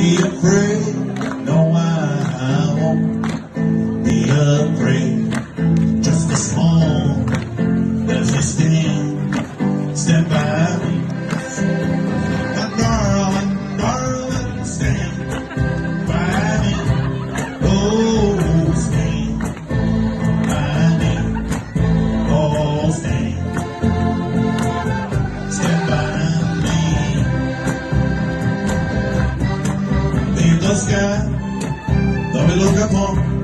be afraid. No, I won't be afraid. Just a small as you stand by me. And darling, stand by me. Oh, stand by me. Oh, stand by me. In the sky, though we look upon